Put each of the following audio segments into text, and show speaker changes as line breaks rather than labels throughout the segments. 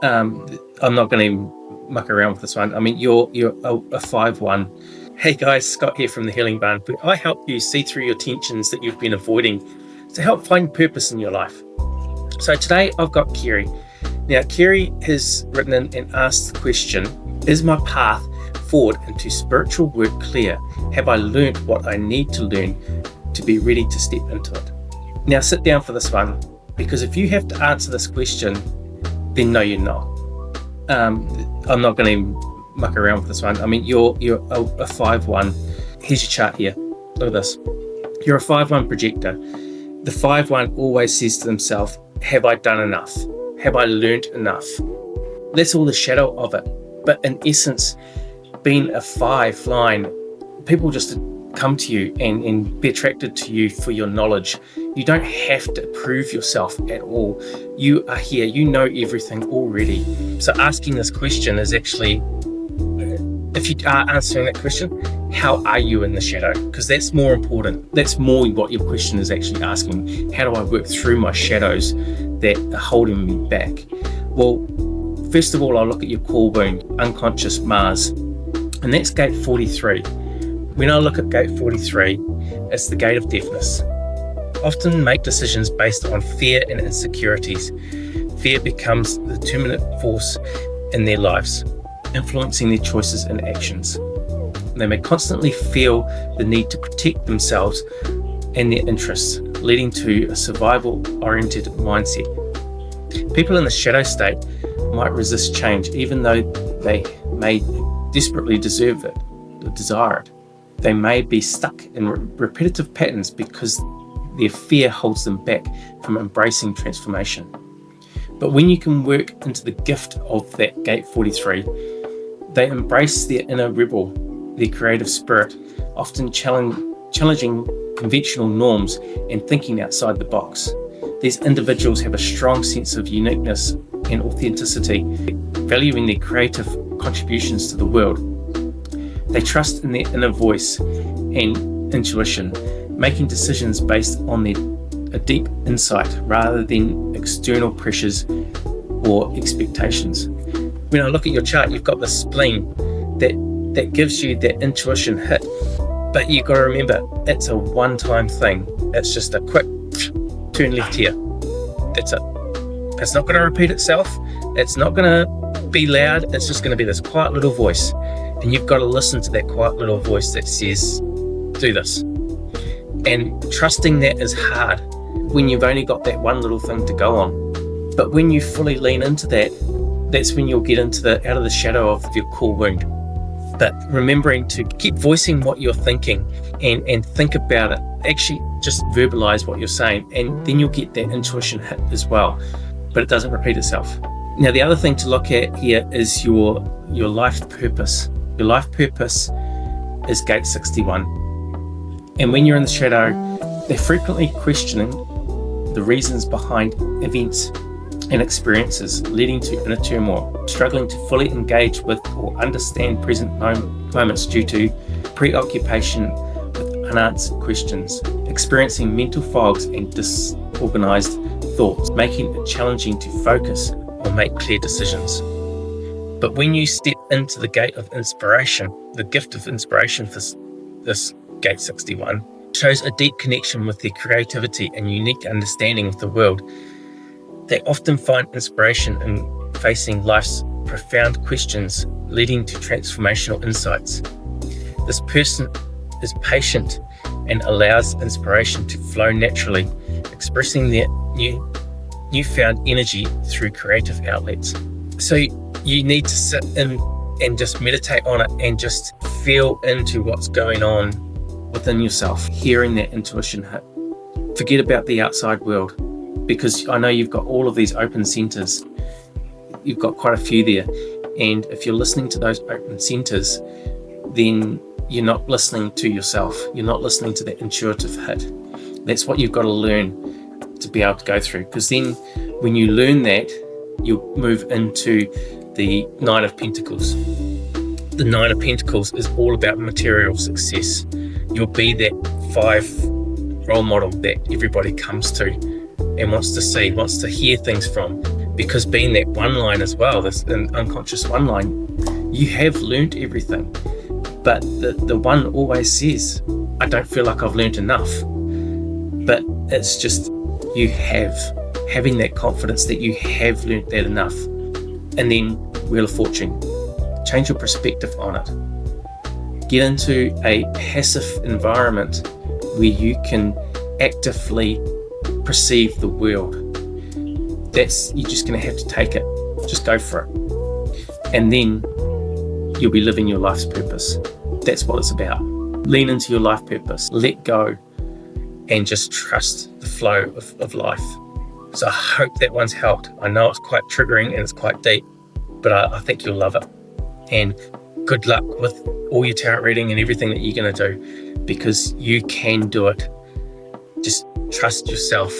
I'm not going to muck around with this one. I mean, you're a 5-1. Hey guys, Scott here from the Healing Barn. I help you see through your tensions that you've been avoiding to help find purpose in your life. So today I've got Kere. Now, Kere has written in and asked the question, is my path forward into spiritual work clear? Have I learnt what I need to learn to be ready to step into it? Now sit down for this one, because if you have to answer this question, then no, you're not. I'm not going to muck around with this one. I mean, you're a 5-1. Here's your chart here. Look at this. You're a 5-1 projector. The 5-1 always says to themselves, have I done enough? Have I learnt enough? That's all the shadow of it. But in essence, being a 5 line, people just come to you and be attracted to you for your knowledge. You don't have to prove yourself at all. You are here, you know everything already. So asking this question is actually, if you are answering that question, how are you in the shadow? Because that's more important. That's more what your question is actually asking. How do I work through my shadows that are holding me back? Well, first of all, I'll look at your core wound, unconscious Mars, and that's gate 43. When I look at gate 43, it's the gate of deafness. Often make decisions based on fear and insecurities. Fear becomes the determinant force in their lives, influencing their choices and actions. They may constantly feel the need to protect themselves and their interests, leading to a survival-oriented mindset. People in the shadow state might resist change, even though they may desperately deserve it or desire it. They may be stuck in repetitive patterns because their fear holds them back from embracing transformation. But when you can work into the gift of that gate 43, they embrace their inner rebel, their creative spirit, often challenging conventional norms and thinking outside the box. These individuals have a strong sense of uniqueness and authenticity, valuing their creative contributions to the world. They trust in their inner voice and intuition, making decisions based on a deep insight rather than external pressures or expectations. When I look at your chart, you've got the spleen that gives you that intuition hit, but you've got to remember, it's a one-time thing. It's just a quick turn left here. That's it. It's not going to repeat itself. It's not going to be loud. It's just going to be this quiet little voice. And you've got to listen to that quiet little voice that says, do this. And trusting that is hard when you've only got that one little thing to go on. But when you fully lean into that, that's when you'll get out of the shadow of your core wound. But remembering to keep voicing what you're thinking and think about it. Actually, just verbalize what you're saying, and then you'll get that intuition hit as well. But it doesn't repeat itself. Now, the other thing to look at here is your life purpose. Your life purpose is gate 61. And when you're in the shadow, they're frequently questioning the reasons behind events and experiences, leading to inner turmoil, struggling to fully engage with or understand present moments due to preoccupation with unanswered questions, experiencing mental fogs and disorganized thoughts, making it challenging to focus or make clear decisions. But when you step into the gate of inspiration, the gift of inspiration for this gate 61 shows a deep connection with their creativity and unique understanding of the world. They often find inspiration in facing life's profound questions, leading to transformational insights. This person is patient and allows inspiration to flow naturally, expressing their newfound energy through creative outlets. So you need to sit in and just meditate on it and just feel into what's going on within yourself, hearing that intuition hit. Forget about the outside world, because I know you've got all of these open centers. You've got quite a few there. And if you're listening to those open centers, then you're not listening to yourself. You're not listening to that intuitive hit. That's what you've got to learn to be able to go through. Because then when you learn that, you'll move into the Nine of Pentacles. The Nine of Pentacles is all about material success. You'll be that 5 role model that everybody comes to and wants to see, wants to hear things from, because being that one line as well, this an unconscious one line, you have learnt everything, but the one always says, I don't feel like I've learnt enough. But it's just having that confidence that you have learnt that enough. And then Wheel of Fortune, change your perspective on it. Get into a passive environment where you can actively perceive the world. You're just going to have to take it. Just go for it. And then you'll be living your life's purpose. That's what it's about. Lean into your life purpose. Let go and just trust the flow of life. So I hope that one's helped. I know it's quite triggering and it's quite deep, but I think you'll love it. And good luck with all your tarot reading and everything that you're going to do, because you can do it. Just trust yourself.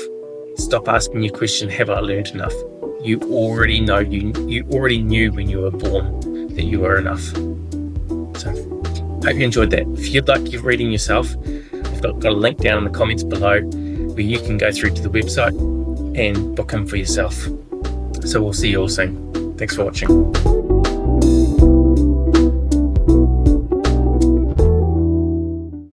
Stop asking your question, have I learned enough? You already know, you already knew when you were born that you were enough. So hope you enjoyed that. If you'd like your reading yourself, I've got a link down in the comments below where you can go through to the website and book in for yourself. So we'll see you all soon. Thanks for watching.